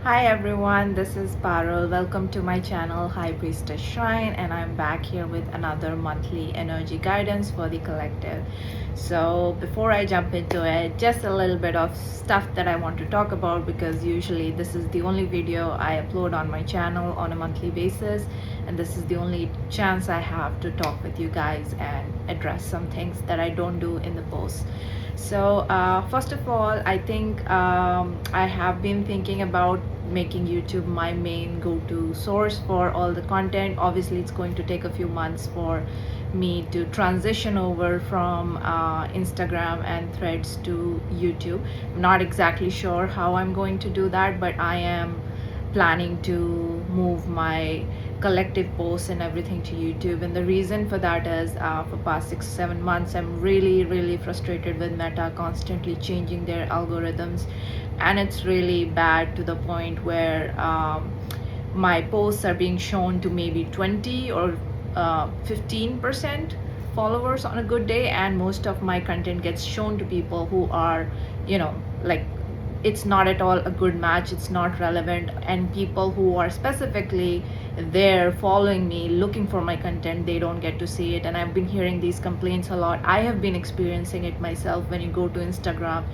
Hi everyone, this is Parul. Welcome to my channel High Priestess Shrine, and I'm back here with another monthly energy guidance for the collective. So before I jump into it, just a little bit of stuff that I want to talk about, because usually this is the only video I upload on my channel on a monthly basis, and this is the only chance I have to talk with you guys and address some things that I don't do in the post. So first of all, I think I have been thinking about making YouTube my main go-to source for all the content. Obviously, it's going to take a few months for me to transition over from Instagram and Threads to YouTube. I'm not exactly sure how I'm going to do that, but I am planning to move my collective posts and everything to YouTube. And the reason for that is for past 6-7 months I'm really frustrated with Meta constantly changing their algorithms, and it's really bad to the point where my posts are being shown to maybe 20 or 15% followers on a good day, and most of my content gets shown to people who are, like, it's not at all a good match, it's not relevant, and people who are specifically there following me looking for my content, they don't get to see it. And I've been hearing these complaints a lot. I have been experiencing it myself. When you go to Instagram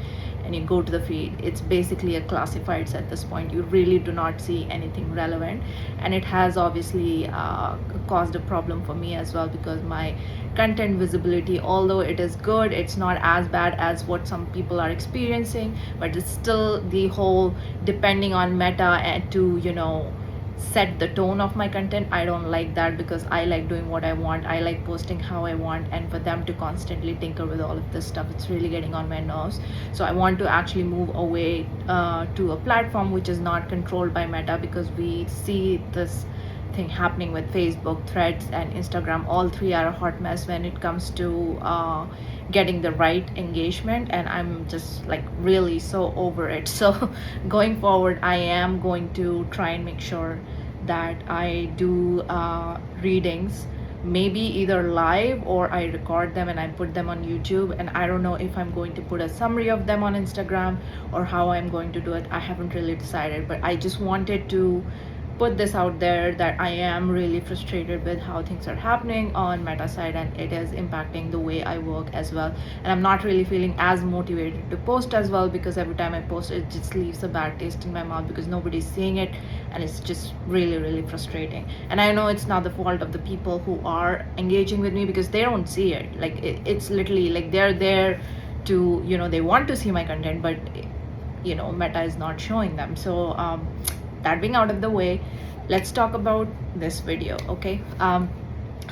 and you go to the feed, it's basically a classifieds at this point. You really do not see anything relevant, and it has obviously caused a problem for me as well, because my content visibility, although it is good, it's not as bad as what some people are experiencing, but it's still the whole depending on Meta and to set the tone of my content. I don't like that, because I like doing what I want, I like posting how I want, and for them to constantly tinker with all of this stuff, it's really getting on my nerves. So I want to actually move away to a platform which is not controlled by Meta, because we see this thing happening with Facebook, Threads, and Instagram. All three are a hot mess when it comes to getting the right engagement, and I'm just like really so over it. So going forward, I am going to try and make sure that I do readings, maybe either live or I record them and I put them on YouTube. And I don't know if I'm going to put a summary of them on Instagram or how I'm going to do it. I haven't really decided, but I just wanted to put this out there that I am really frustrated with how things are happening on Meta side, and it is impacting the way I work as well. And I'm not really feeling as motivated to post as well, because every time I post, it just leaves a bad taste in my mouth because nobody's seeing it, and it's just really frustrating. And I know it's not the fault of the people who are engaging with me, because they don't see it. Like it's literally like they're there to, they want to see my content, but Meta is not showing them. So that being out of the way, let's talk about this video. Okay,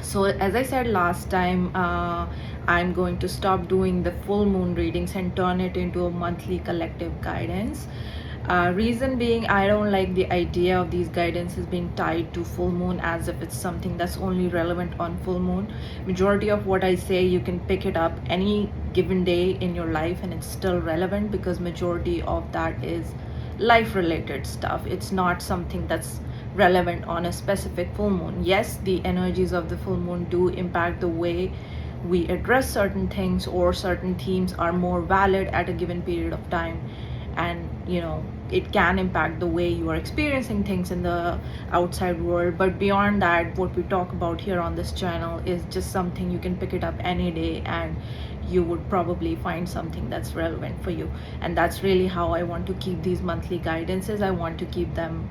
so as I said last time, I'm going to stop doing the full moon readings and turn it into a monthly collective guidance. Reason being, I don't like the idea of these guidances being tied to full moon, as if it's something that's only relevant on full moon. Majority of what I say, you can pick it up any given day in your life and it's still relevant, because majority of that is life related stuff. It's not something that's relevant on a specific full moon. Yes, the energies of the full moon do impact the way we address certain things, or certain themes are more valid at a given period of time, and it can impact the way you are experiencing things in the outside world. But beyond that, what we talk about here on this channel is just something you can pick it up any day, and you would probably find something that's relevant for you. And that's really how I want to keep these monthly guidances. I want to keep them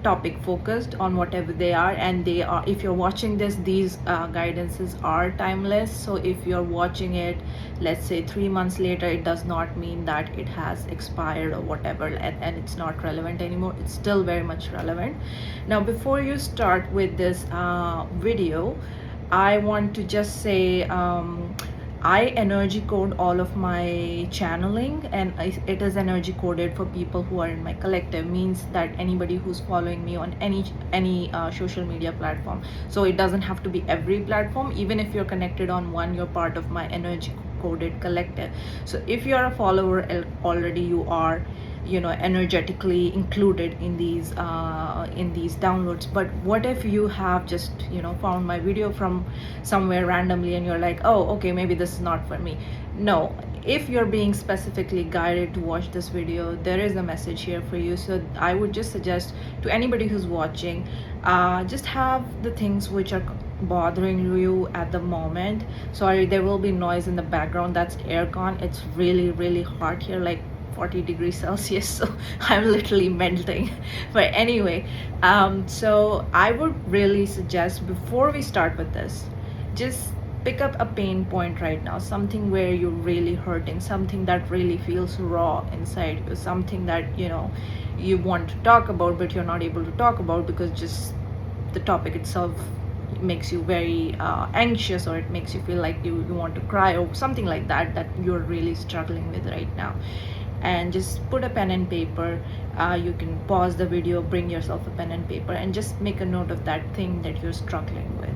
topic focused on whatever they are, and they are, if you're watching this, these guidances are timeless. So if you're watching it, let's say 3 months later, it does not mean that it has expired or whatever, and it's not relevant anymore. It's still very much relevant. Now, before you start with this video, I want to just say, I energy code all of my channeling, and it is energy coded for people who are in my collective. Means that anybody who's following me on any social media platform. So it doesn't have to be every platform. Even if you're connected on one, you're part of my energy coded collective. So if you're a follower already, you are energetically included in these downloads. But what if you have just found my video from somewhere randomly, and you're like, oh, okay, maybe this is not for me? No, if you're being specifically guided to watch this video, there is a message here for you. So I would just suggest to anybody who's watching, just have the things which are bothering you at the moment. Sorry, there will be noise in the background. That's aircon. It's really hot here, like 40 degrees Celsius, so I'm literally melting. But anyway, so I would really suggest, before we start with this, just pick up a pain point right now, something where you're really hurting, something that really feels raw inside you, something that you want to talk about but you're not able to talk about because just the topic itself makes you very anxious, or it makes you feel like you want to cry, or something like that you're really struggling with right now. And just put a pen and paper. You can pause the video, bring yourself a pen and paper, and just make a note of that thing that you're struggling with.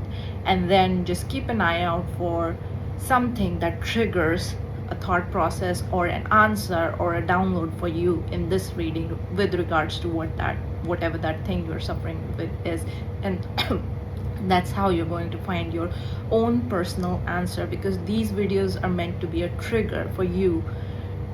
And then just keep an eye out for something that triggers a thought process or an answer or a download for you in this reading with regards to whatever that thing you're suffering with is. And that's how you're going to find your own personal answer, because these videos are meant to be a trigger for you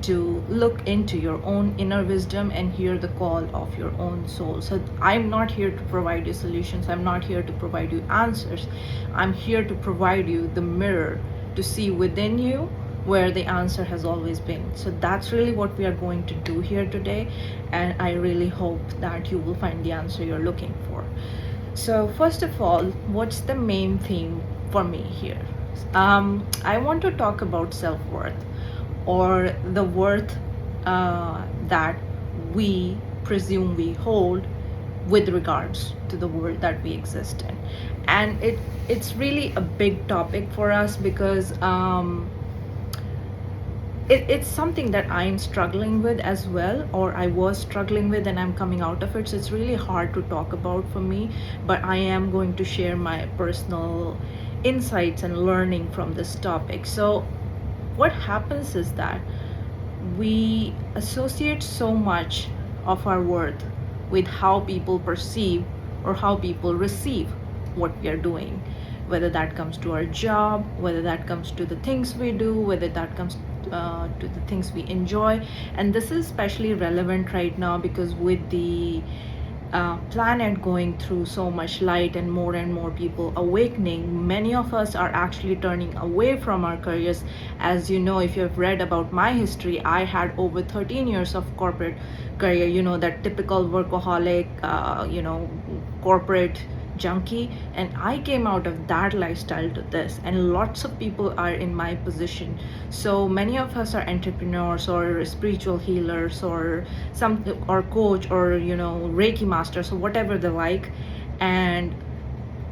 to look into your own inner wisdom and hear the call of your own soul. So I'm not here to provide you solutions, I'm not here to provide you answers, I'm here to provide you the mirror to see within you where the answer has always been. So that's really what we are going to do here today, and I really hope that you will find the answer you're looking for. So first of all, what's the main theme for me here? I want to talk about self-worth, or the worth that we presume we hold with regards to the world that we exist in. And it's really a big topic for us, because it's something that I'm struggling with as well, or I was struggling with, and I'm coming out of it. So it's really hard to talk about for me, but I am going to share my personal insights and learning from this topic. So what happens is that we associate so much of our worth with how people perceive or how people receive what we are doing, whether that comes to our job, whether that comes to the things we do, whether that comes to the things we enjoy. And this is especially relevant right now, because with the planet going through so much light and more people awakening, many of us are actually turning away from our careers. As you know, if you have read about my history, I had over 13 years of corporate career, that typical workaholic, corporate junkie, and I came out of that lifestyle to this, and lots of people are in my position. So many of us are entrepreneurs or spiritual healers or coach or Reiki masters or whatever they like. And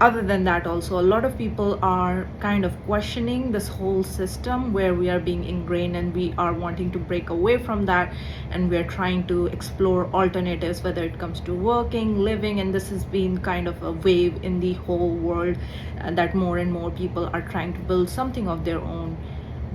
other than that, also a lot of people are kind of questioning this whole system where we are being ingrained, and we are wanting to break away from that, and we are trying to explore alternatives, whether it comes to working, living. And this has been kind of a wave in the whole world, that more and more people are trying to build something of their own,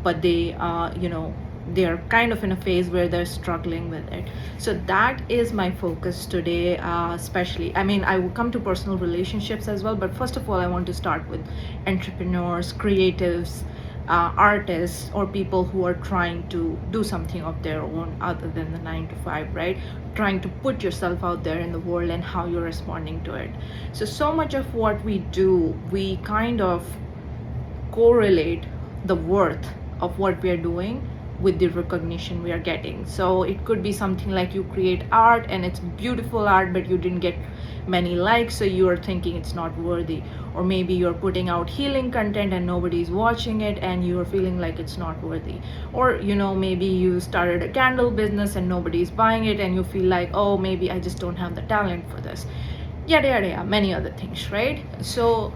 but they're kind of in a phase where they're struggling with it. So that is my focus today, especially. I will come to personal relationships as well, but first of all, I want to start with entrepreneurs, creatives, artists, or people who are trying to do something of their own other than the 9 to 5, right? Trying to put yourself out there in the world and how you're responding to it. So much of what we do, we kind of correlate the worth of what we are doing with the recognition we are getting. So it could be something like you create art and it's beautiful art, but you didn't get many likes, so you are thinking it's not worthy. Or maybe you're putting out healing content and nobody's watching it, and you're feeling like it's not worthy. Or maybe you started a candle business and nobody's buying it, and you feel like, oh, maybe I just don't have the talent for this, yada yada yada, many other things, right? So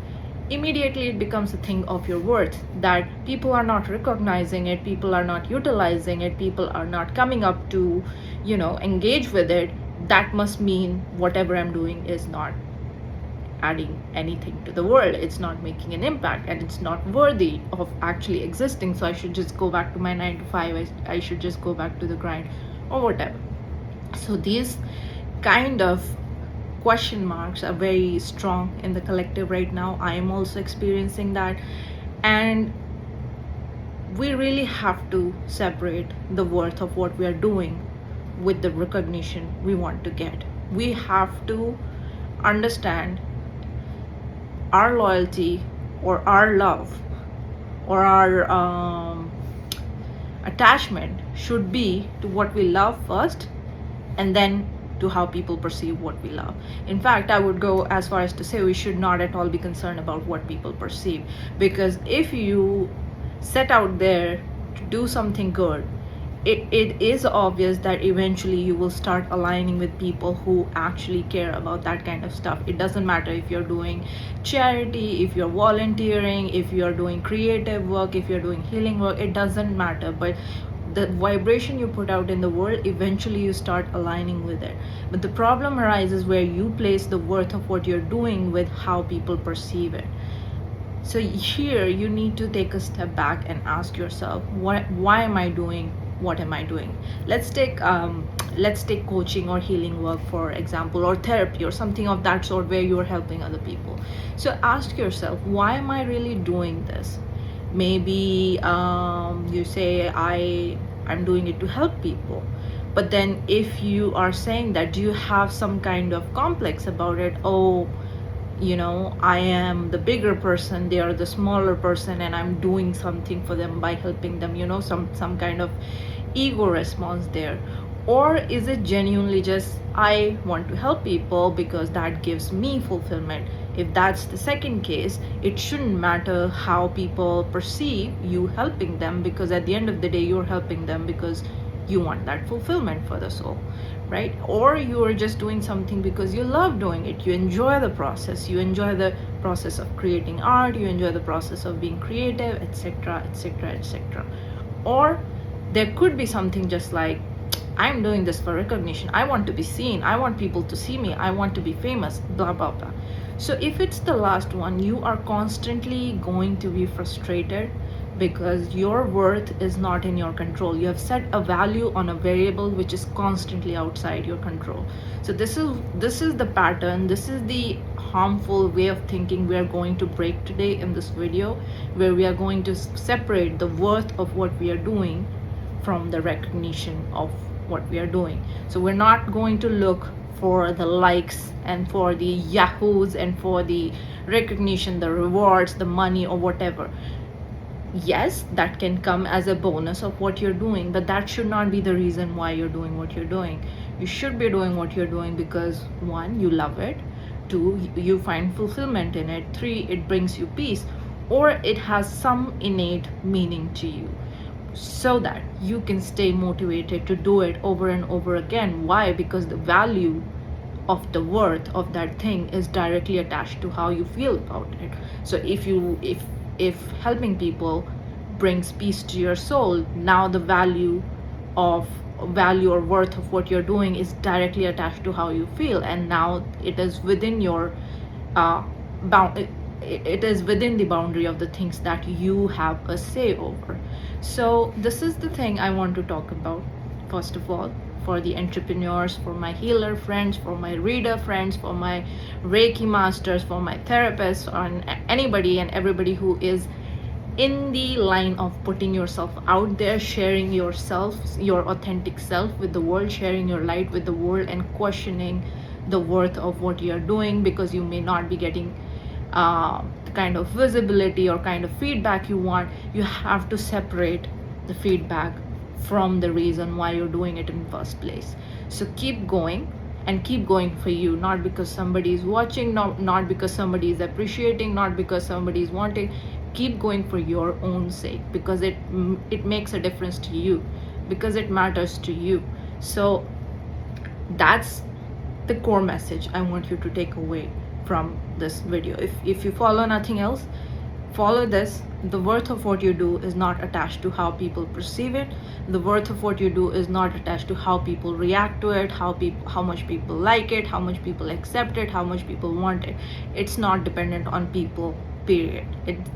immediately it becomes a thing of your worth, that people are not recognizing it, people are not utilizing it, people are not coming up to engage with it. That must mean whatever I'm doing is not adding anything to the world, it's not making an impact, and it's not worthy of actually existing. So I should just go back to my 9 to 5, I should just go back to the grind or whatever. So these kind of question marks are very strong in the collective right now. I am also experiencing that. And we really have to separate the worth of what we are doing with the recognition we want to get. We have to understand our loyalty or our love or our attachment should be to what we love first, and then to how people perceive what we love. In fact, I would go as far as to say we should not at all be concerned about what people perceive, because if you set out there to do something good, it is obvious that eventually you will start aligning with people who actually care about that kind of stuff. It doesn't matter if you're doing charity, if you're volunteering, if you're doing creative work, if you're doing healing work, it doesn't matter. But the vibration you put out in the world, eventually you start aligning with it. But the problem arises where you place the worth of what you're doing with how people perceive it. So here you need to take a step back and ask yourself, why am I doing what am I doing? Let's take coaching or healing work, for example, or therapy or something of that sort where you're helping other people. So ask yourself, why am I really doing this? Maybe you say I'm doing it to help people, but then if you are saying that, do you have some kind of complex about it? Oh, I am the bigger person, they are the smaller person, and I'm doing something for them by helping them, some kind of ego response there. Or is it genuinely just, I want to help people because that gives me fulfillment? If that's the second case, it shouldn't matter how people perceive you helping them, because at the end of the day, you're helping them because you want that fulfillment for the soul, right? Or you are just doing something because you love doing it, you enjoy the process, you enjoy the process of creating art, you enjoy the process of being creative, etc., etc., etc. Or there could be something just like, I'm doing this for recognition, I want to be seen, I want people to see me, I want to be famous, blah blah blah. So if it's the last one, you are constantly going to be frustrated because your worth is not in your control. You have set a value on a variable which is constantly outside your control. So this is the pattern, this is the harmful way of thinking we are going to break today in this video, where we are going to separate the worth of what we are doing from the recognition of what we are doing. So we're not going to look for the likes and for the yahoos and for the recognition, the rewards, the money, or whatever. Yes, that can come as a bonus of what you're doing, but that should not be the reason why you're doing what you're doing. You should be doing what you're doing because, one, you love it, two, you find fulfillment in it, three, it brings you peace, or it has some innate meaning to you, so that you can stay motivated to do it over and over again. Why? Because the value of the worth of that thing is directly attached to how you feel about it. So if helping people brings peace to your soul, now the value or worth of what you're doing is directly attached to how you feel, and now it is within your it is within the boundary of the things that you have a say over. So this is the thing I want to talk about, first of all, for the entrepreneurs, for my healer friends, for my reader friends, for my Reiki masters, for my therapists, on anybody and everybody who is in the line of putting yourself out there, sharing yourself, your authentic self with the world, sharing your light with the world, and questioning the worth of what you're doing, because you may not be getting the kind of visibility or kind of feedback you want. You have to separate the feedback from the reason why you're doing it in the first place. So keep going, and keep going for you, not because somebody is watching, not because somebody is appreciating, not because somebody is wanting. Keep going for your own sake, because it makes a difference to you, because it matters to you. So that's the core message I want you to take away from this video. If you follow nothing else, follow this. The worth of what you do is not attached to how people perceive it. The worth of what you do is not attached to how people react to it, how much people like it, how much people accept it, how much people want it. It's not dependent on people, period.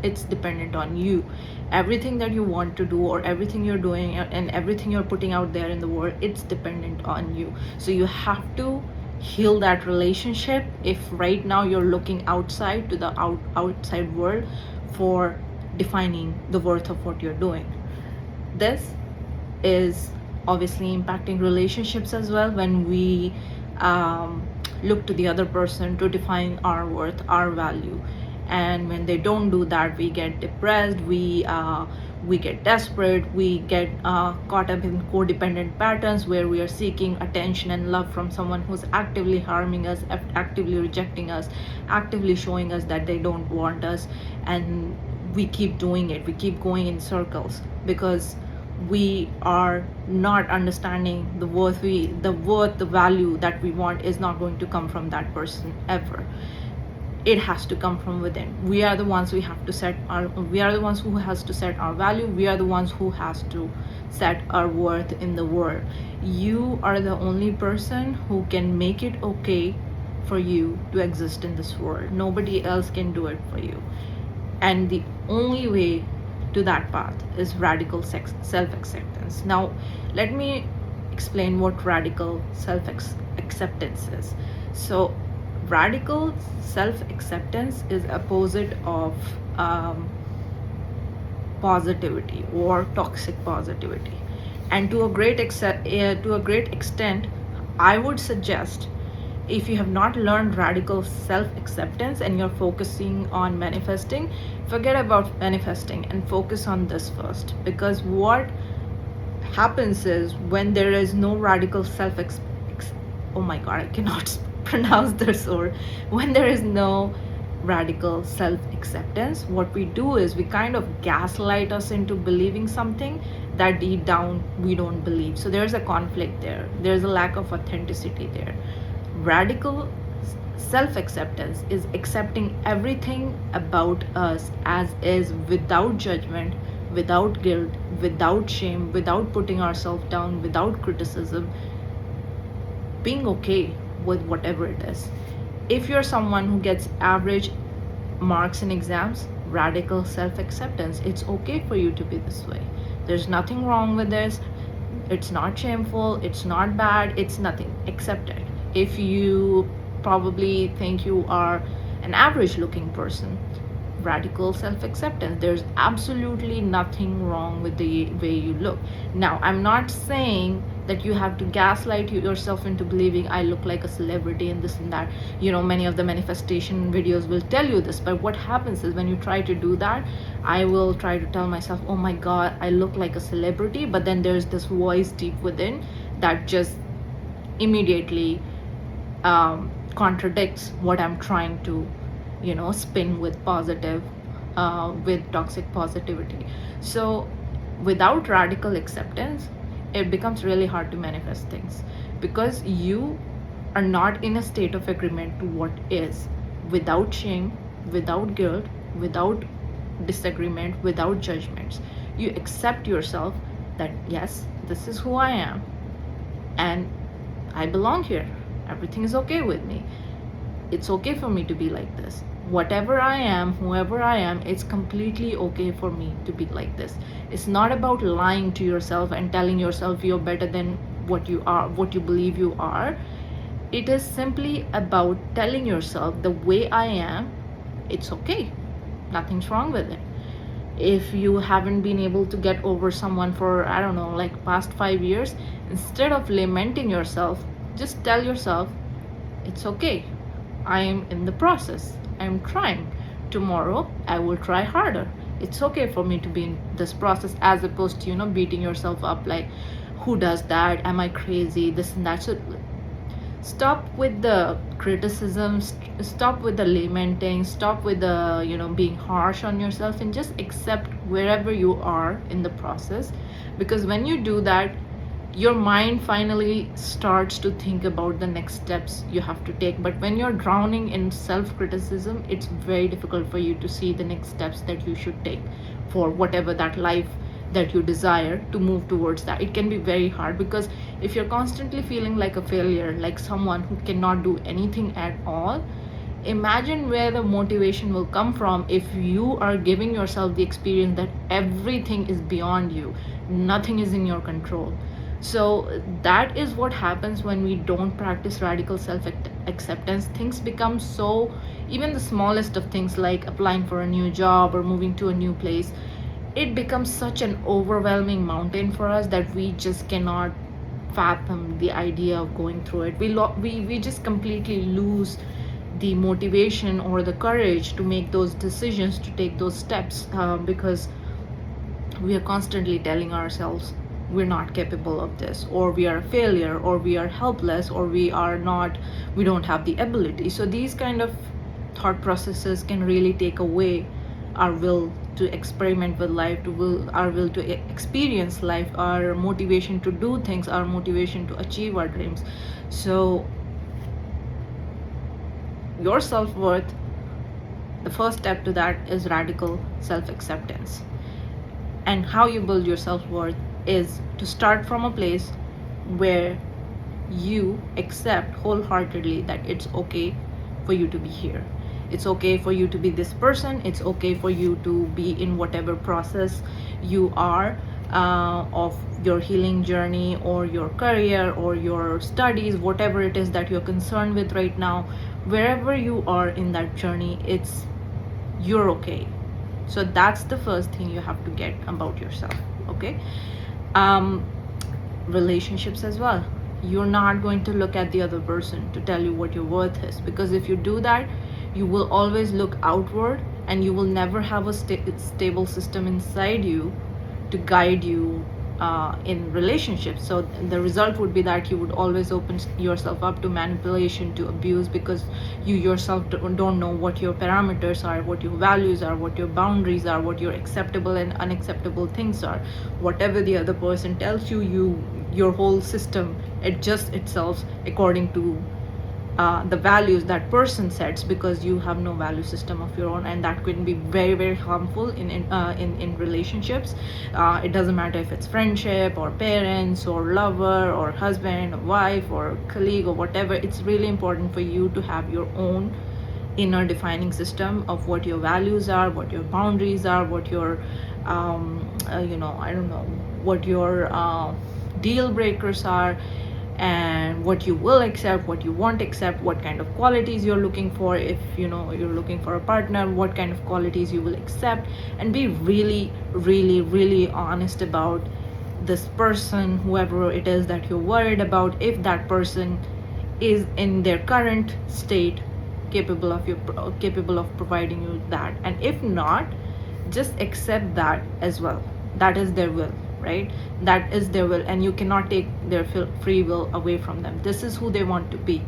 It's dependent on you. Everything that you want to do, or everything you're doing, and everything you're putting out there in the world, it's dependent on you. So you have to heal that relationship. If right now you're looking outside to the outside world for defining the worth of what you're doing, This is obviously impacting relationships as well, when we um, look to the other person to define our worth, our value. And when they don't do that, we get depressed, we get desperate, we get caught up in codependent patterns where we are seeking attention and love from someone who's actively harming us, actively rejecting us, actively showing us that they don't want us. And we keep doing it, we keep going in circles, because we are not understanding the worth, the value that we want is not going to come from that person ever. It has to come from within. We are the ones we have to set our, we are the ones who has to set our value. We are the ones who has to set our worth in the world. You are the only person who can make it okay for you to exist in this world. Nobody else can do it for you. And the only way to that path is radical self-acceptance. Now, let me explain what radical self-acceptance is. So, radical self-acceptance is opposite of positivity or toxic positivity. And to a great extent, I would suggest, if you have not learned radical self-acceptance and you're focusing on manifesting, forget about manifesting and focus on this first. Because what happens is, when there is no radical oh my god, I cannot pronounce this word. When there is no radical self-acceptance, what we do is we kind of gaslight us into believing something that deep down we don't believe. So there's a conflict there, there's a lack of authenticity there. Radical self-acceptance is accepting everything about us as is, without judgment, without guilt, without shame, without putting ourselves down, without criticism, being okay with whatever it is. If you're someone who gets average marks in exams, radical self-acceptance, it's okay for you to be this way. There's nothing wrong with this. It's not shameful, it's not bad, it's nothing. Accept it. If you probably think you are an average looking person, radical self-acceptance, there's absolutely nothing wrong with the way you look. Now, I'm not saying that you have to gaslight yourself into believing I look like a celebrity and this and that. Many of the manifestation videos will tell you this, but what happens is, when you try to do that, I will try to tell myself, oh my god, I look like a celebrity, but then there's this voice deep within that just immediately contradicts what I'm trying to spin with positive, with toxic positivity. So without radical acceptance, it becomes really hard to manifest things, because you are not in a state of agreement to what is, without shame, without guilt, without disagreement, without judgments. You accept yourself that yes, this is who I am and I belong here. Everything is okay with me. It's okay for me to be like this. Whatever I am, whoever I am, it's completely okay for me to be like this. It's not about lying to yourself and telling yourself you're better than what you are, what you believe you are. It is simply about telling yourself, the way I am, it's okay. Nothing's wrong with it. If you haven't been able to get over someone for, I don't know, like past 5 years, instead of lamenting yourself, just tell yourself, it's okay. I am in the process. I am trying. Tomorrow, I will try harder. It's okay for me to be in this process, as opposed to, beating yourself up like, who does that? Am I crazy? This and that. So stop with the criticism, stop with the lamenting, stop with the, being harsh on yourself, and just accept wherever you are in the process. Because when you do that, your mind finally starts to think about the next steps you have to take. But when you're drowning in self-criticism, it's very difficult for you to see the next steps that you should take for whatever that life that you desire to move towards. That it can be very hard, because if you're constantly feeling like a failure, like someone who cannot do anything at all, imagine where the motivation will come from if you are giving yourself the experience that everything is beyond you, nothing is in your control. So that is what happens when we don't practice radical self-acceptance. Things become so, even the smallest of things like applying for a new job or moving to a new place, it becomes such an overwhelming mountain for us that we just cannot fathom the idea of going through it. We just completely lose the motivation or the courage to make those decisions, to take those steps, because we are constantly telling ourselves we're not capable of this, or we are a failure, or we are helpless, or we don't have the ability. So these kind of thought processes can really take away our will to experiment with life, our will to experience life, our motivation to do things, our motivation to achieve our dreams. So your self-worth, the first step to that is radical self-acceptance. And how you build your self-worth is to start from a place where you accept wholeheartedly that it's okay for you to be here. It's okay for you to be this person. It's okay for you to be in whatever process you are, of your healing journey, or your career, or your studies, whatever it is that you're concerned with right now. Wherever you are in that journey, you're okay. So that's the first thing you have to get about yourself. Okay. Relationships as well. You're not going to look at the other person to tell you what your worth is, because if you do that, you will always look outward, and you will never have a stable system inside you to guide you in relationships. So the result would be that you would always open yourself up to manipulation, to abuse, because you yourself don't know what your parameters are, what your values are, what your boundaries are, what your acceptable and unacceptable things are. Whatever the other person tells you, your whole system adjusts itself according to the values that person sets, because you have no value system of your own, and that could be very, very harmful in relationships. It doesn't matter if it's friendship, or parents, or lover, or husband, or wife, or colleague, or whatever. It's really important for you to have your own inner defining system of what your values are, what your boundaries are, what your what your deal breakers are, and what you will accept, what you won't accept, what kind of qualities you're looking for. If you're looking for a partner, what kind of qualities you will accept, and be really, really, really honest about this person, whoever it is that you're worried about. If that person is in their current state capable of providing you that, and if not, just accept that as well. That is their will, right? That is their will, and you cannot take their free will away from them. This is who they want to be.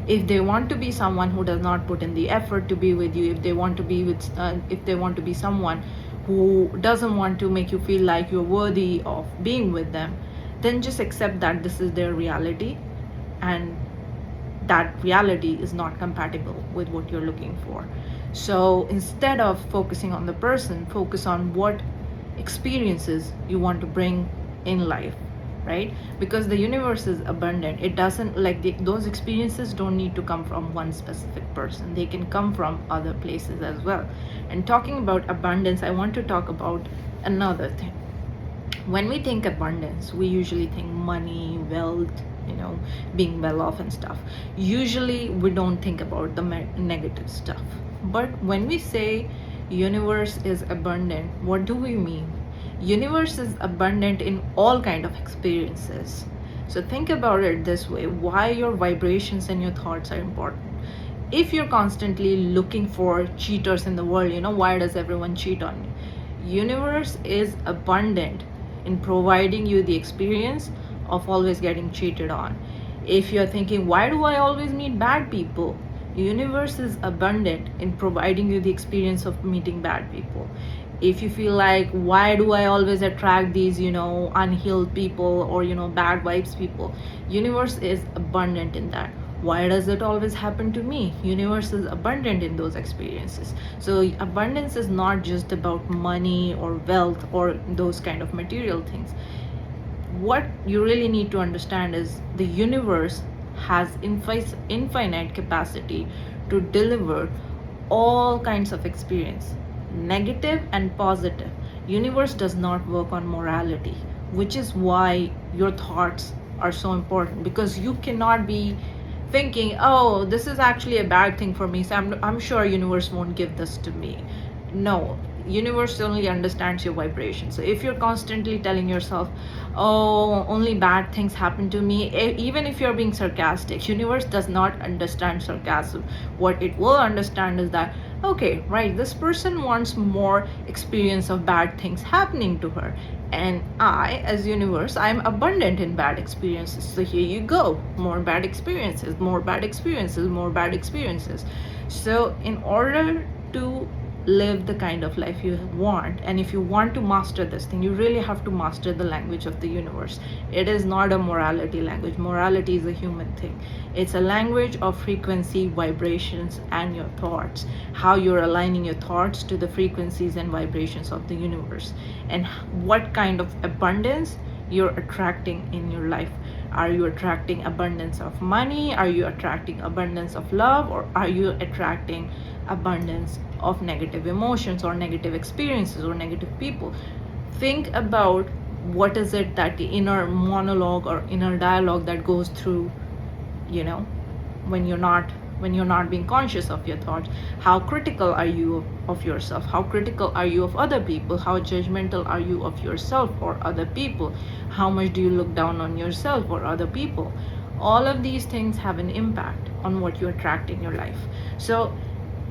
If they want to be someone who does not put in the effort to be with you, if they want to be someone who doesn't want to make you feel like you're worthy of being with them, then just accept that this is their reality, and that reality is not compatible with what you're looking for. So instead of focusing on the person, focus on what experiences you want to bring in life, right? Because the universe is abundant. It doesn't those experiences don't need to come from one specific person. They can come from other places as well. And talking about abundance, I want to talk about another thing. When we think abundance, we usually think money, wealth, being well off and stuff. Usually we don't think about the negative stuff. But when we say universe is abundant, what do we mean? Universe is abundant in all kind of experiences. So think about it this way: why your vibrations and your thoughts are important. If you're constantly looking for cheaters in the world, why does everyone cheat on you? Universe is abundant in providing you the experience of always getting cheated on. If you're thinking, why do I always meet bad people? Universe is abundant in providing you the experience of meeting bad people. If you feel like, why do I always attract these unhealed people, or bad vibes people? Universe is abundant in that. Why does it always happen to me? Universe is abundant in those experiences. So abundance is not just about money or wealth or those kind of material things. What you really need to understand is the universe has infinite capacity to deliver all kinds of experience, negative and positive. Universe does not work on morality, which is why your thoughts are so important, because you cannot be thinking, oh, this is actually a bad thing for me, so I'm sure universe won't give this to me. No, universe only understands your vibration. So if you're constantly telling yourself, oh, only bad things happen to me, even if you're being sarcastic, universe does not understand sarcasm. What it will understand is that, okay, right, this person wants more experience of bad things happening to her, and I, as universe, I'm abundant in bad experiences, so here you go, more bad experiences, more bad experiences, more bad experiences. So in order to live the kind of life you want, and if you want to master this thing, you really have to master the language of the universe. It is not a morality language. Morality is a human thing. It's a language of frequency, vibrations, and your thoughts, how you're aligning your thoughts to the frequencies and vibrations of the universe, and what kind of abundance you're attracting in your life. Are you attracting abundance of money? Are you attracting abundance of love? Or are you attracting abundance of negative emotions or negative experiences or negative people? Think about what is it that the inner monologue or inner dialogue that goes through, when you're not being conscious of your thoughts. How critical are you of yourself? How critical are you of other people? How judgmental are you of yourself or other people? How much do you look down on yourself or other people? All of these things have an impact on what you attract in your life. So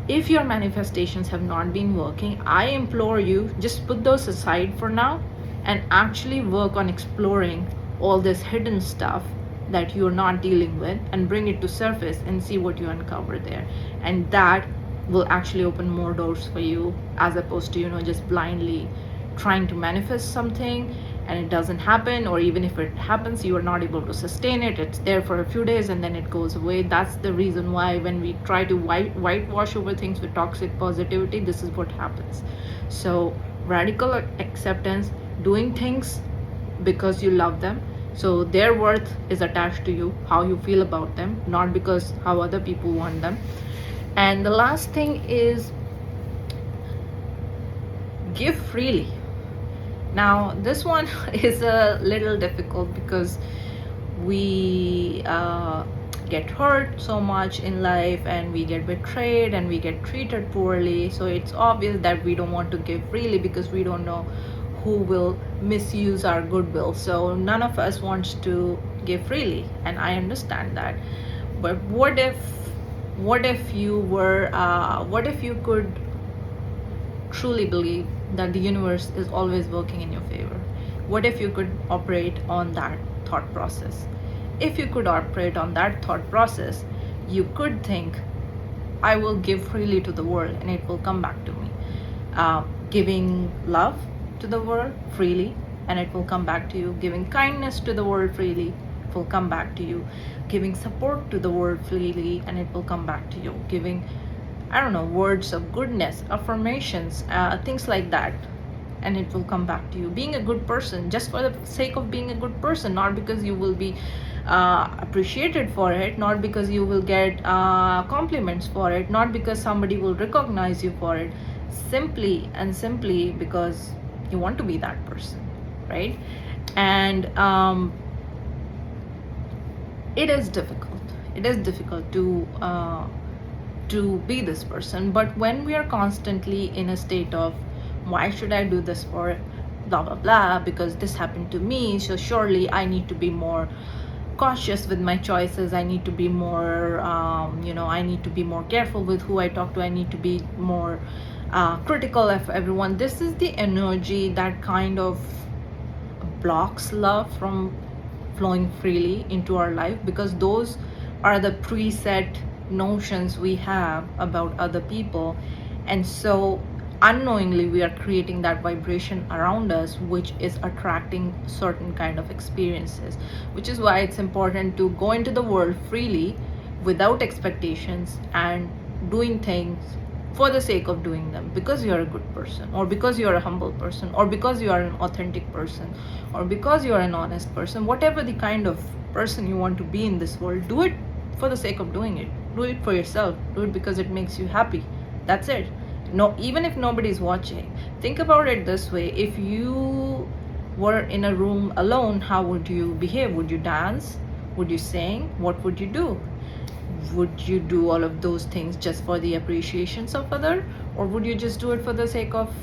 if your manifestations have not been working, I implore you, just put those aside for now and actually work on exploring all this hidden stuff that you're not dealing with, and bring it to surface and see what you uncover there. And that will actually open more doors for you, as opposed to just blindly trying to manifest something and it doesn't happen, or even if it happens, you are not able to sustain it. It's there for a few days and then it goes away. That's the reason why when we try to whitewash over things with toxic positivity, this is what happens. So radical acceptance, doing things because you love them, so their worth is attached to you, how you feel about them, not because how other people want them. And the last thing is give freely. Now this one is a little difficult because we get hurt so much in life, and we get betrayed and we get treated poorly. So it's obvious that we don't want to give freely because we don't know who will misuse our goodwill. So none of us wants to give freely, and I understand that. But what if you could truly believe that the universe is always working in your favor? What if you could operate on that thought process? If you could operate on that thought process, you could think, I will give freely to the world and it will come back to me. Giving love to the world freely and it will come back to you. Giving kindness to the world freely, it will come back to you. Giving support to the world freely and it will come back to you. Giving, words of goodness, affirmations, things like that, and it will come back to you. Being a good person just for the sake of being a good person, not because you will be appreciated for it, not because you will get compliments for it, not because somebody will recognize you for it, simply because you want to be that person, right? And it is difficult to be this person. But when we are constantly in a state of, why should I do this for blah blah blah, because this happened to me, so surely I need to be more cautious with my choices, I need to be more I need to be more careful with who I talk to, I need to be more critical of everyone. This is the energy that kind of blocks love from flowing freely into our life, because those are the preset notions we have about other people. And so unknowingly we are creating that vibration around us, which is attracting certain kind of experiences, which is why it's important to go into the world freely without expectations and doing things for the sake of doing them, because you're a good person, or because you're a humble person, or because you are an authentic person, or because you're an honest person. Whatever the kind of person you want to be in this world, do it for the sake of doing it. Do it for yourself. Do it because it makes you happy. That's it. No, even if nobody's watching. Think about it this way: if you were in a room alone, how would you behave? Would you dance? Would you sing? What would you do? would you do all of those things just for the appreciations of other, or would you just do it for the sake of,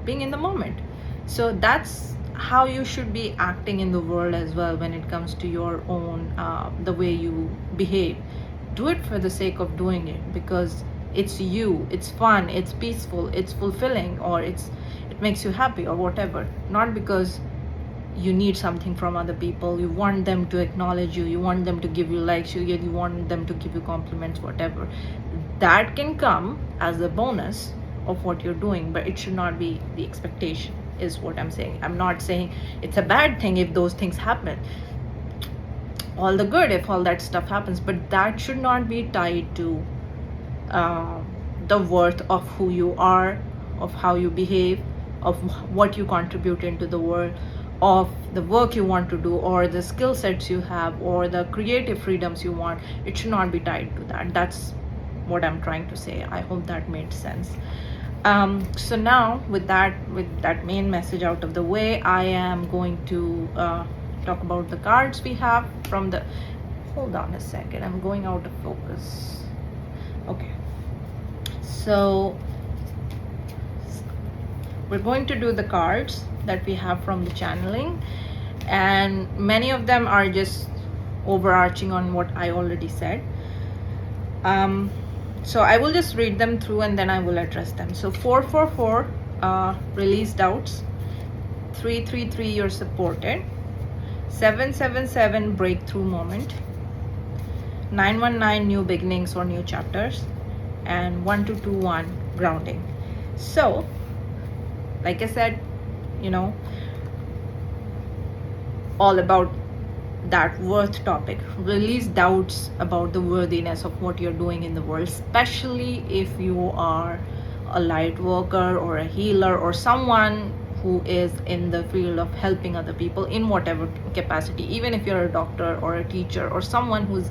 being in the moment? So that's how you should be acting in the world as well when it comes to your own the way you behave. Do it for the sake of doing it, because it's you, it's fun, it's peaceful, it's fulfilling, or it makes you happy or whatever. Not because you need something from other people, you want them to acknowledge you, you want them to give you likes, you want them to give you compliments, whatever. That can come as a bonus of what you're doing, but it should not be the expectation, is what I'm saying. I'm not saying it's a bad thing if those things happen. All the good if all that stuff happens, but that should not be tied to the worth of who you are, of how you behave, of what you contribute into the world, of the work you want to do, or the skill sets you have, or the creative freedoms you want. It should not be tied to that. That's what I'm trying to say. I hope that made sense. So now with that main message out of the way, I am going to talk about the cards we have from the, hold on a second, I'm going out of focus. Okay, so we're going to do the cards that we have from the channeling, and many of them are just overarching on what I already said. So I will just read them through and then I will address them. So 444, release doubts. 333, you're supported. 777, breakthrough moment. 919, new beginnings or new chapters. And 1221, grounding. So like I said, all about that worth topic. Release doubts about the worthiness of what you're doing in the world, especially if you are a light worker or a healer or someone who is in the field of helping other people in whatever capacity. Even if you're a doctor or a teacher or someone who's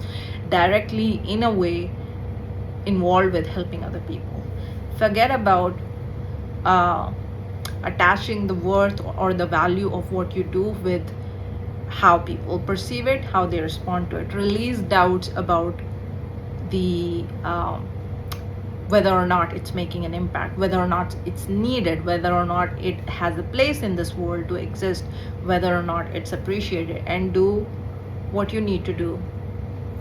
directly in a way involved with helping other people, forget about attaching the worth or the value of what you do with how people perceive it, how they respond to it. Release doubts about the whether or not it's making an impact, whether or not it's needed, whether or not it has a place in this world to exist, whether or not it's appreciated, and do what you need to do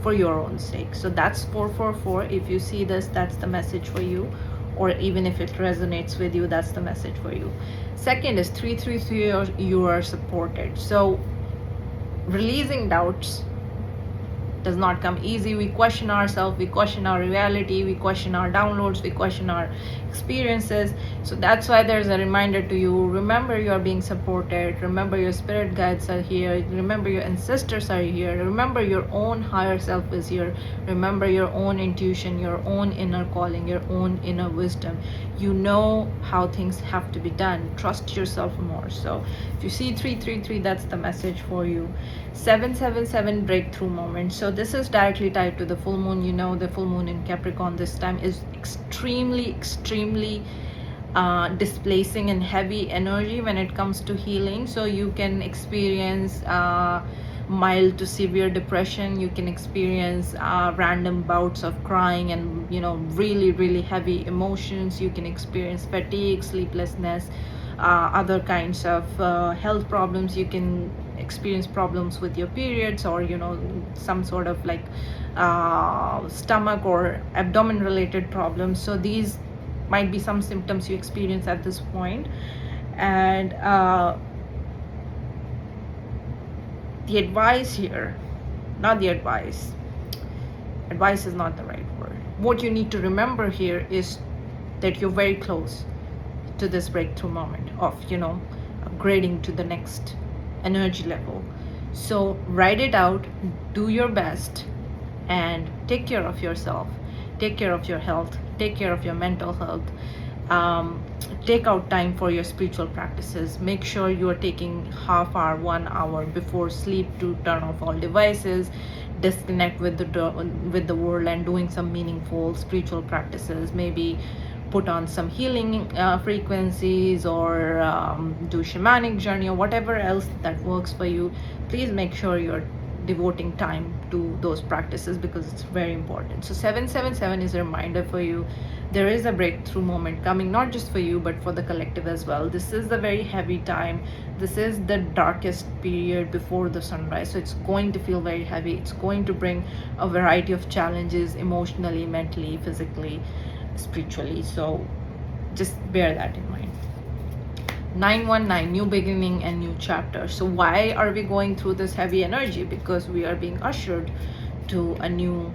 for your own sake. So that's 444. If you see this, that's the message for you, or even if it resonates with you, that's the message for you. Second is 333, you are supported. So releasing doubts does not come easy. We question ourselves, we question our reality, we question our downloads, we question our experiences. So that's why there's a reminder to you. Remember, you are being supported. Remember, your spirit guides are here. Remember, your ancestors are here. Remember, your own higher self is here. Remember, your own intuition, your own inner calling, your own inner wisdom. You know how things have to be done. Trust yourself more. So if you see 333, that's the message for you. 777, breakthrough moment. So this is directly tied to the full moon. The full moon in Capricorn this time is extremely displacing and heavy energy when it comes to healing. So you can experience mild to severe depression. You can experience random bouts of crying and really heavy emotions. You can experience fatigue, sleeplessness, other kinds of health problems. You can experience problems with your periods, or some sort of like stomach or abdomen related problems. So these might be some symptoms you experience at this point. And the advice here, not the advice is not the right word. What you need to remember here is that you're very close to this breakthrough moment of upgrading to the next energy level. So write it out, do your best, and take care of yourself, take care of your health, take care of your mental health. Take out time for your spiritual practices. Make sure you are taking half hour, 1 hour before sleep to turn off all devices, disconnect with the world, and doing some meaningful spiritual practices. Maybe put on some healing frequencies, or do shamanic journey, or whatever else that works for you. Please make sure you're devoting time to those practices, because it's very important. So 777 is a reminder for you. There is a breakthrough moment coming, not just for you but for the collective as well. This is the very heavy time. This is the darkest period before the sunrise, so it's going to feel very heavy. It's going to bring a variety of challenges, emotionally, mentally, physically, spiritually. So just bear that in mind. 919, new beginning and new chapter. So why are we going through this heavy energy? Because we are being ushered to a new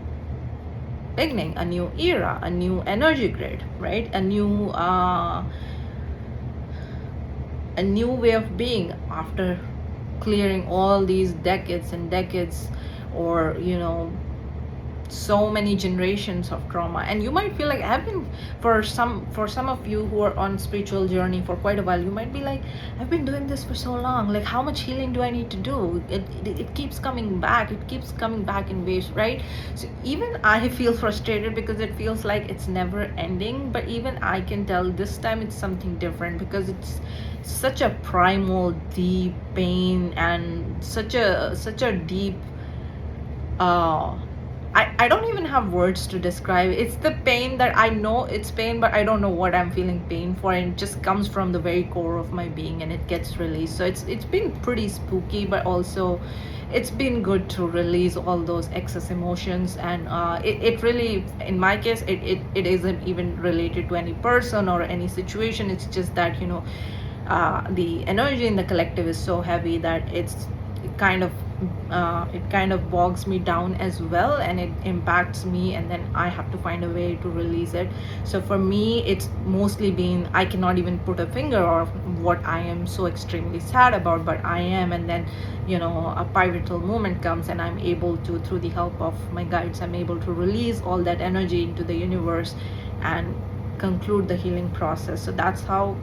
beginning, a new era, a new energy grid, right? A new way of being after clearing all these decades and decades, or so many generations of trauma. And you might feel like, I've been, for some of you who are on spiritual journey for quite a while, you might be like, I've been doing this for so long, like how much healing do I need to do? It keeps coming back, in waves, right? So even I feel frustrated because it feels like it's never ending. But even I can tell this time it's something different, because it's such a primal deep pain, and such a deep I don't even have words to describe it. It's the pain that I know it's pain, but I don't know what I'm feeling pain for, and it just comes from the very core of my being, and it gets released. So it's been pretty spooky, but also it's been good to release all those excess emotions. And it really, in my case, it isn't even related to any person or any situation. It's just that the energy in the collective is so heavy that it kind of bogs me down as well, and it impacts me, and then I have to find a way to release it. So for me, it's mostly been, I cannot even put a finger on what I am so extremely sad about, but I am. And then a pivotal moment comes, and I'm able to, through the help of my guides, I'm able to release all that energy into the universe and conclude the healing process. So that's how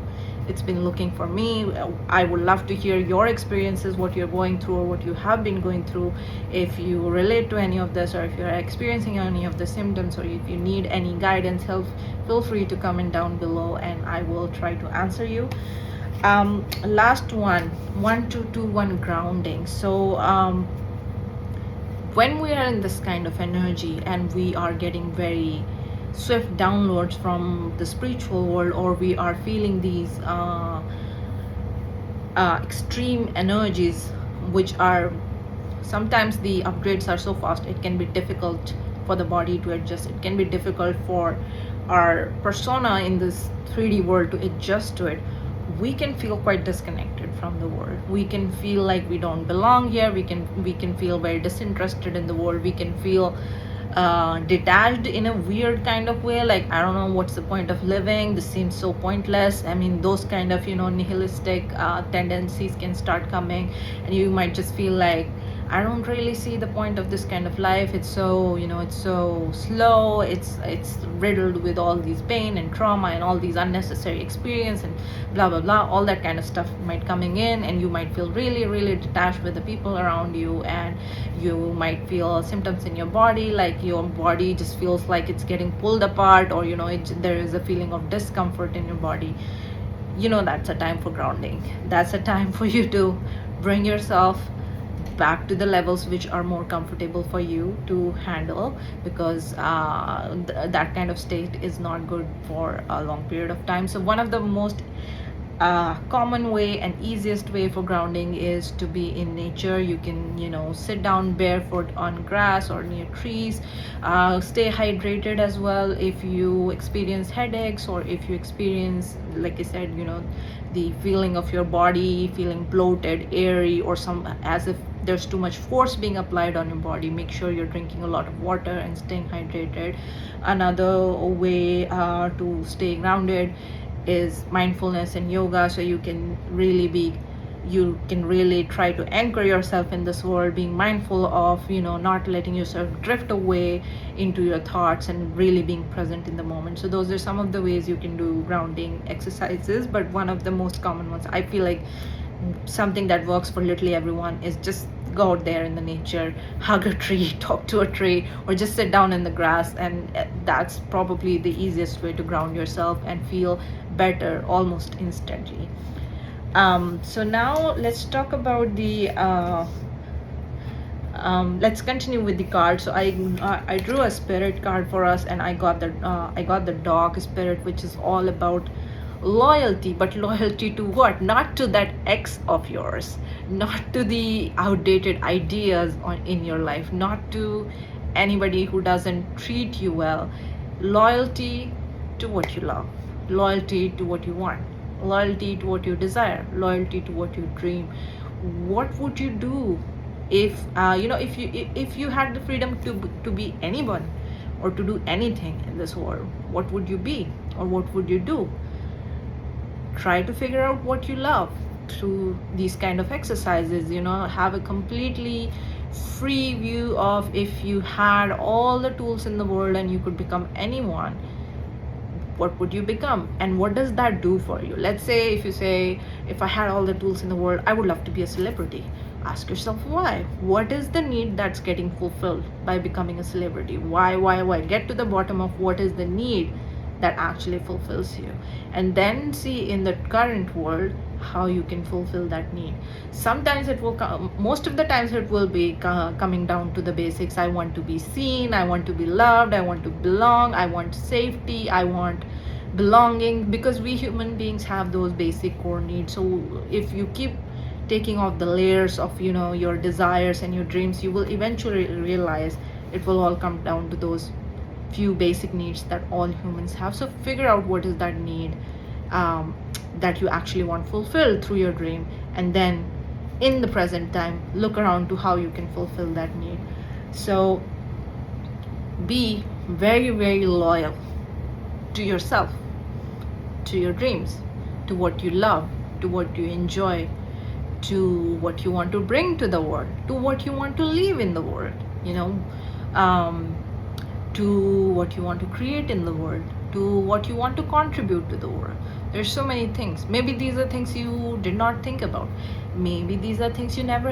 it's been looking for me. I would love to hear your experiences, what you're going through or what you have been going through. If you relate to any of this, or if you're experiencing any of the symptoms, or if you need any guidance, help, feel free to comment down below, and I will try to answer you. Last one, 1221, grounding. So when we are in this kind of energy and we are getting very swift downloads from the spiritual world, or we are feeling these extreme energies, which are sometimes the upgrades are so fast, it can be difficult for the body to adjust. It can be difficult for our persona in this 3D world to adjust to it. We can feel quite disconnected from the world. We can feel like we don't belong here. We can feel very disinterested in the world. We can feel detached in a weird kind of way, like I don't know, what's the point of living, this seems so pointless. I mean, those kind of nihilistic tendencies can start coming, and you might just feel like, I don't really see the point of this kind of life. It's so it's so slow, it's riddled with all these pain and trauma and all these unnecessary experience and blah blah blah. All that kind of stuff might coming in, and you might feel really really detached with the people around you, and you might feel symptoms in your body, like your body just feels like it's getting pulled apart, or there is a feeling of discomfort in your body. That's a time for grounding. That's a time for you to bring yourself back to the levels which are more comfortable for you to handle, because that kind of state is not good for a long period of time. So one of the most common way and easiest way for grounding is to be in nature. You can sit down barefoot on grass or near trees. Stay hydrated as well. If you experience headaches, or if you experience, like I said, the feeling of your body feeling bloated, airy, or as if there's too much force being applied on your body, make sure you're drinking a lot of water and staying hydrated. Another way to stay grounded is mindfulness and yoga. So you can really try to anchor yourself in this world, being mindful of not letting yourself drift away into your thoughts, and really being present in the moment. So those are some of the ways you can do grounding exercises. But one of the most common ones, I feel like something that works for literally everyone, is just go out there in the nature, hug a tree, talk to a tree, or just sit down in the grass. And that's probably the easiest way to ground yourself and feel better almost instantly. So now let's talk about the Let's continue with the card. So I drew a spirit card for us, and I got the dog spirit, which is all about loyalty. But loyalty to what? Not to that ex of yours, not to the outdated ideas in your life, not to anybody who doesn't treat you well. Loyalty to what you love, loyalty to what you want, loyalty to what you desire, loyalty to what you dream. What would you do if if you had the freedom to be anyone or to do anything in this world? What would you be, or what would you do? Try to figure out what you love through these kind of exercises. Have a completely free view of, if you had all the tools in the world and you could become anyone, what would you become, and what does that do for you? Let's say, if you say, if I had all the tools in the world, I would love to be a celebrity. Ask yourself why. What is the need that's getting fulfilled by becoming a celebrity? Why? Get to the bottom of what is the need that actually fulfills you, and then see in the current world how you can fulfill that need. Sometimes it will come, most of the times it will be coming down to the basics. I want to be seen, I want to be loved, I want to belong, I want safety, I want belonging, because we human beings have those basic core needs. So if you keep taking off the layers of your desires and your dreams, you will eventually realize it will all come down to those few basic needs that all humans have. So figure out what is that need that you actually want fulfilled through your dream, and then in the present time look around to how you can fulfill that need. So be very, very loyal to yourself, to your dreams, to what you love, to what you enjoy, to what you want to bring to the world, to what you want to leave in the world, to what you want to create in the world, to what you want to contribute to the world. There's so many things. Maybe these are things you did not think about. Maybe these are things you never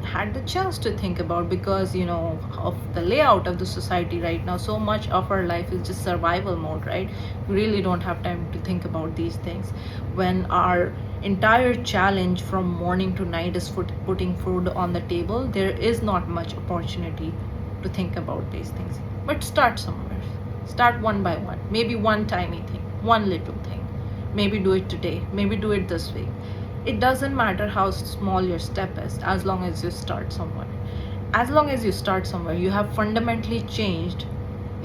had the chance to think about, because of the layout of the society right now. So much of our life is just survival mode, right? We really don't have time to think about these things, when our entire challenge from morning to night is putting food on the table. There is not much opportunity to think about these things. But start somewhere. Start one by one. Maybe one tiny thing, one little thing. Maybe do it today, maybe do it this week. It doesn't matter how small your step is, as long as you start somewhere. As long as you start somewhere, you have fundamentally changed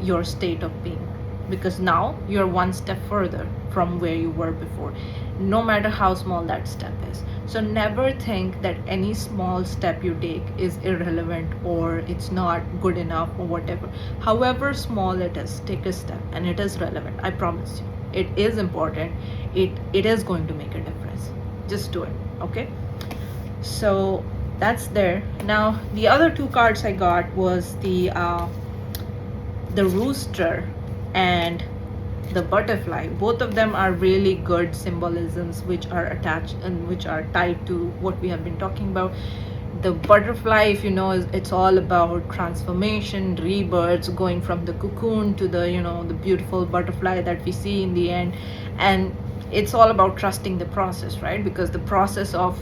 your state of being, because now you're one step further from where you were before, no matter how small that step is. So never think that any small step you take is irrelevant, or it's not good enough, or whatever. However small it is, take a step, and it is relevant. I promise you, it is important. It is going to make a difference. Just do it, okay? So that's there. Now the other two cards I got was the rooster and the butterfly. Both of them are really good symbolisms, which are attached and which are tied to what we have been talking about. The butterfly, if you know, it's all about transformation, rebirths, going from the cocoon to the the beautiful butterfly that we see in the end. And it's all about trusting the process, right? Because the process of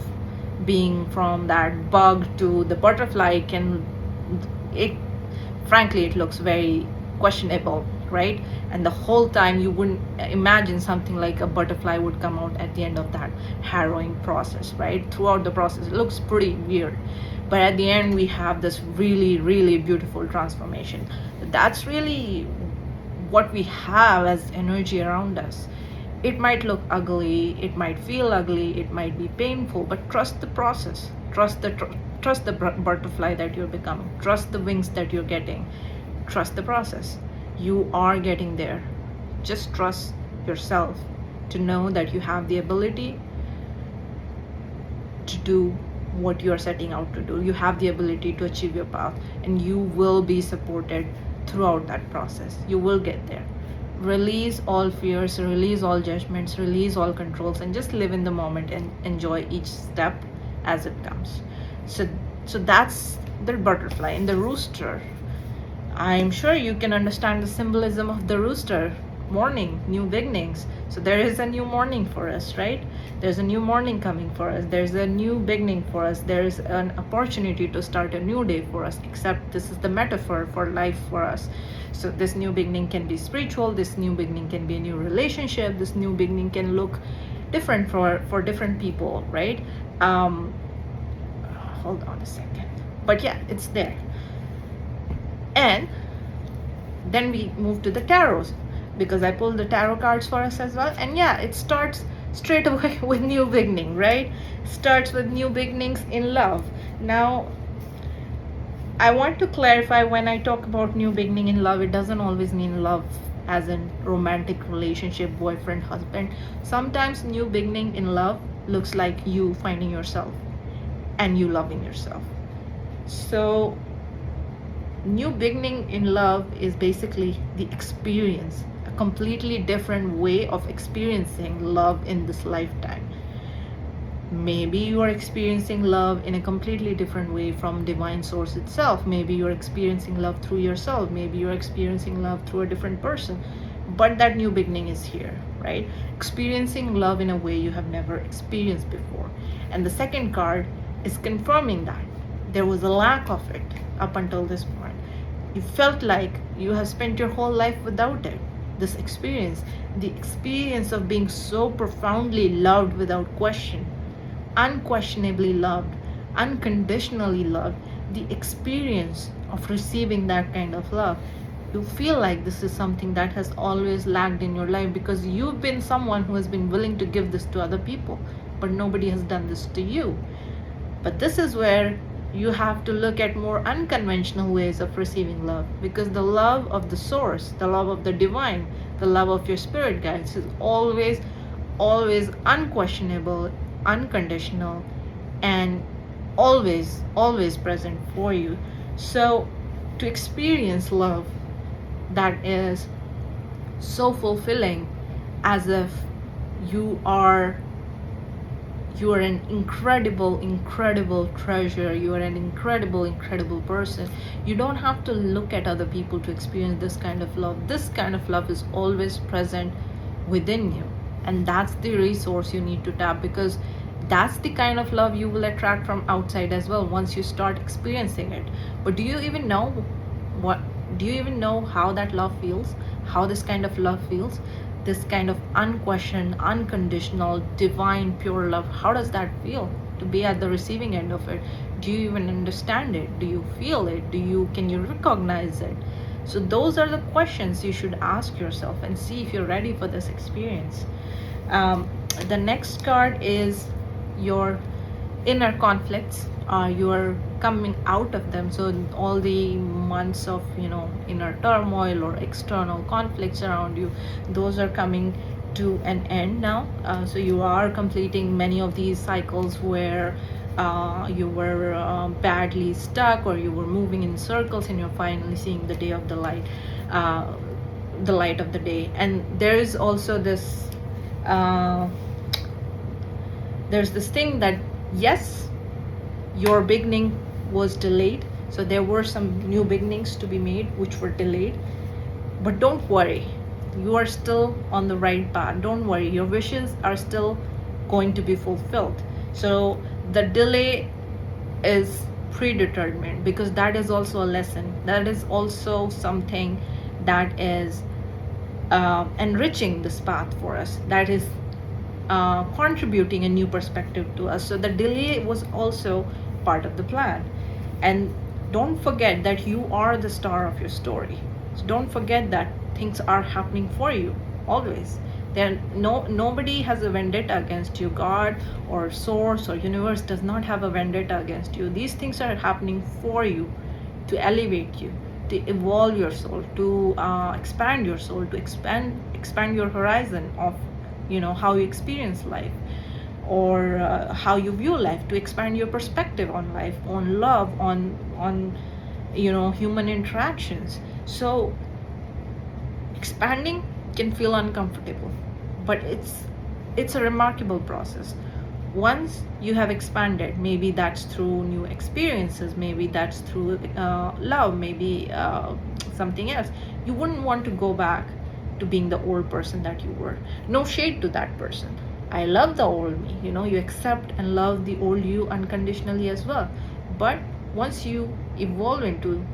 being from that bug to the butterfly frankly, it looks very questionable, right? And the whole time you wouldn't imagine something like a butterfly would come out at the end of that harrowing process, right? Throughout the process it looks pretty weird, but at the end we have this really, really beautiful transformation. That's really what we have as energy around us. It might look ugly, it might feel ugly, it might be painful, but trust the process. Trust the butterfly that you're becoming. Trust the wings that you're getting. Trust the process. You are getting there. Just trust yourself to know that you have the ability to do what you are setting out to do. You have the ability to achieve your path, and you will be supported throughout that process. You will get there. Release all fears, release all judgments, release all controls, and just live in the moment and enjoy each step as it comes. So that's the butterfly. And the rooster, I'm sure you can understand the symbolism of the rooster. morning, new beginnings. So there is a new morning for us, right? There's a new morning coming for us. There's a new beginning for us. There's an opportunity to start a new day for us, except this is the metaphor for life for us. So this new beginning can be spiritual, this new beginning can be a new relationship, this new beginning can look different for different people, right? Hold on a second. But yeah, it's there. And then we move to the tarots, because I pulled the tarot cards for us as well. And yeah, it starts straight away with new beginning, right? Starts with new beginnings in love. Now, I want to clarify, when I talk about new beginning in love, it doesn't always mean love as in romantic relationship, boyfriend, husband. Sometimes new beginning in love looks like you finding yourself and you loving yourself. So new beginning in love is basically the experience, a completely different way of experiencing love in this lifetime. Maybe you are experiencing love in a completely different way from divine source itself. Maybe you're experiencing love through yourself. Maybe you're experiencing love through a different person. But that new beginning is here, right? Experiencing love in a way you have never experienced before. And the second card is confirming that there was a lack of it up until this point. You felt like you have spent your whole life without it. This experience, the experience of being so profoundly loved without question, unquestionably loved, unconditionally loved, the experience of receiving that kind of love. You feel like this is something that has always lacked in your life, because you've been someone who has been willing to give this to other people, but nobody has done this to you. But this is where you have to look at more unconventional ways of receiving love, because the love of the source, the love of the divine, the love of your spirit guides is always unquestionable, unconditional, and always present for you. So to experience love that is so fulfilling, as if you are an incredible treasure, you are an incredible person. You don't have to look at other people to experience this kind of love. This kind of love is always present within you, and that's the resource you need to tap, because that's the kind of love you will attract from outside as well once you start experiencing it. But do you even know how that love feels, how this kind of love feels, this kind of unquestioned, unconditional, divine, pure love? How does that feel to be at the receiving end of it? Do you even understand it? Do you feel it? Can you recognize it? So those are the questions you should ask yourself and see if you're ready for this experience. The next card is your inner conflicts. You are coming out of them. So all the months of inner turmoil or external conflicts around you, those are coming to an end now. So you are completing many of these cycles where you were badly stuck, or you were moving in circles, and you're finally seeing the day of the light, the light of the day. And there is also this there's this thing that, yes, your beginning was delayed, so there were some new beginnings to be made which were delayed, but don't worry, you are still on the right path. Don't worry, your wishes are still going to be fulfilled. So the delay is predetermined, because that is also a lesson, that is also something that is enriching this path for us, that is contributing a new perspective to us. So the delay was also part of the plan. And don't forget that you are the star of your story. So don't forget that things are happening for you always. Nobody has a vendetta against you. God or source or universe does not have a vendetta against you. These things are happening for you, to elevate you, to evolve your soul, to expand your soul, to expand your horizon of how you experience life, or how you view life, to expand your perspective on life, on love, on human interactions. So expanding can feel uncomfortable, but it's a remarkable process. Once you have expanded, maybe that's through new experiences, maybe that's through love, maybe something else, you wouldn't want to go back to being the old person that you were. No shade to that person. I love the old me. You accept and love the old you unconditionally as well. But once you evolve into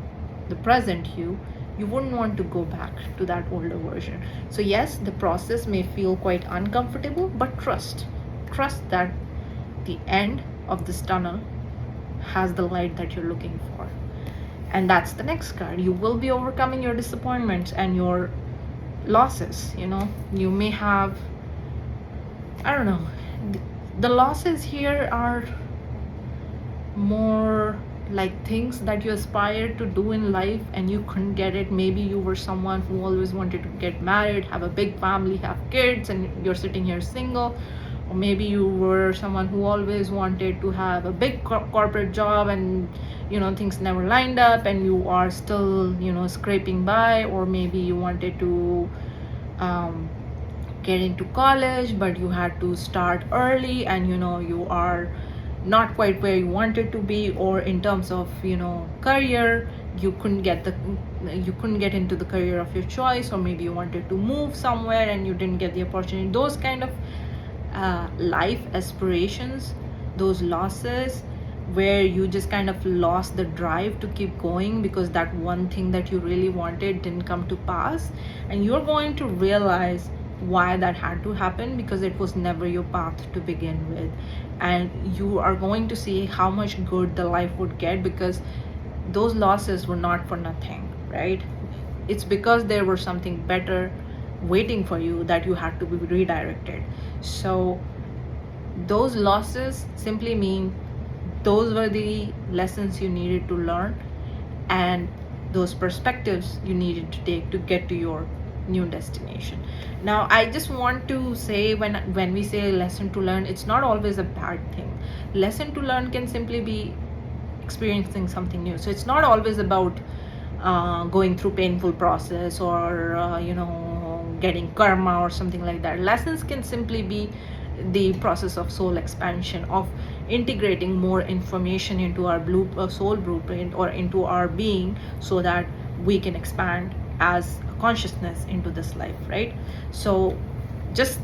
the present you wouldn't want to go back to that older version. So yes, the process may feel quite uncomfortable, but trust that the end of this tunnel has the light that you're looking for. And that's the next card. You will be overcoming your disappointments and your losses. You may have, I don't know, the losses here are more like things that you aspired to do in life and you couldn't get it. Maybe you were someone who always wanted to get married, have a big family, have kids, and you're sitting here single. Or maybe you were someone who always wanted to have a big corporate job and things never lined up and you are still scraping by. Or maybe you wanted to get into college, but you had to start early and you are not quite where you wanted to be. Or in terms of career, you couldn't get into the career of your choice. Or maybe you wanted to move somewhere and you didn't get the opportunity. Those kind of life aspirations, those losses where you just kind of lost the drive to keep going because that one thing that you really wanted didn't come to pass. And you're going to realize why that had to happen, because it was never your path to begin with. And you are going to see how much good the life would get, because those losses were not for nothing, right? It's because there was something better waiting for you that you had to be redirected. So those losses simply mean those were the lessons you needed to learn, and those perspectives you needed to take to get to your new destination. Now I just want to say, when we say lesson to learn, it's not always a bad thing. Lesson to learn can simply be experiencing something new. So it's not always about going through painful process or getting karma or something like that. Lessons can simply be the process of soul expansion, of integrating more information into our soul blueprint or into our being, so that we can expand as a consciousness into this life, right? So just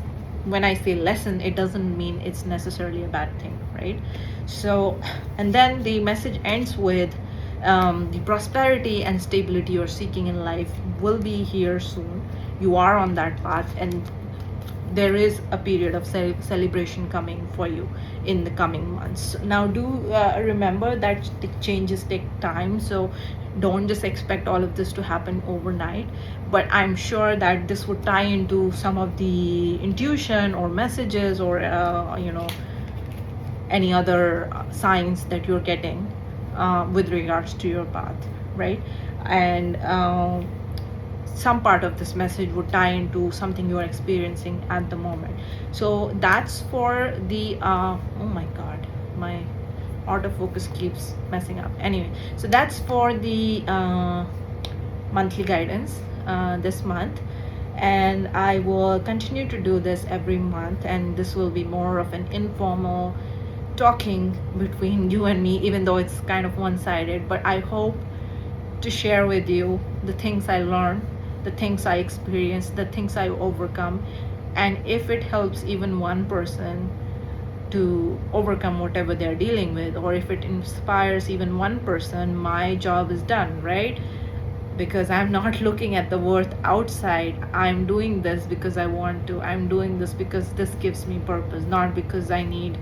when I say lesson, it doesn't mean it's necessarily a bad thing, right? So, and then the message ends with the prosperity and stability you're seeking in life will be here soon. You are on that path, and there is a period of celebration coming for you in the coming months. Now do remember that the changes take time, so don't just expect all of this to happen overnight. But I'm sure that this would tie into some of the intuition or messages or any other signs that you're getting with regards to your path, right? And some part of this message would tie into something you're experiencing at the moment. So that's for the oh my god, my autofocus keeps messing up. Anyway, so that's for the monthly guidance this month, and I will continue to do this every month, and this will be more of an informal talking between you and me, even though it's kind of one-sided. But I hope to share with you the things I learned, the things I experienced, the things I overcome. And if it helps even one person to overcome whatever they're dealing with, or if it inspires even one person, my job is done, right? Because I'm not looking at the worth outside. I'm doing this because I want to. I'm doing this because this gives me purpose, not because I need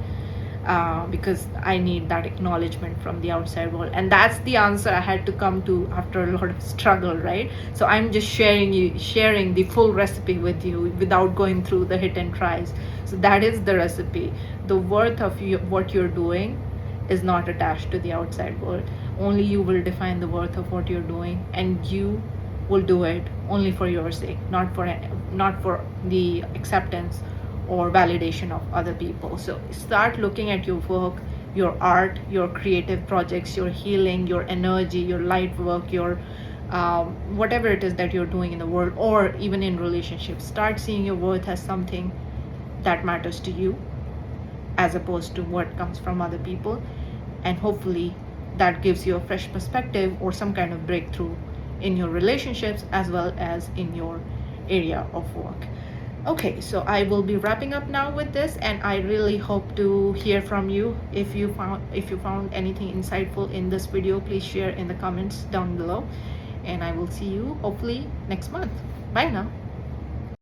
that acknowledgement from the outside world. And that's the answer I had to come to after a lot of struggle, right? So I'm just sharing the full recipe with you without going through the hit and tries. So that is the recipe. The worth of what you're doing is not attached to the outside world. Only you will define the worth of what you're doing, and you will do it only for your sake, not for the acceptance or validation of other people. So start looking at your work, your art, your creative projects, your healing, your energy, your light work, your whatever it is that you're doing in the world, or even in relationships. Start seeing your worth as something that matters to you, as opposed to what comes from other people. And hopefully that gives you a fresh perspective or some kind of breakthrough in your relationships as well as in your area of work. Okay, so I will be wrapping up now with this, and I really hope to hear from you. If you found anything insightful in this video, please share in the comments down below, and I will see you hopefully next month. Bye now.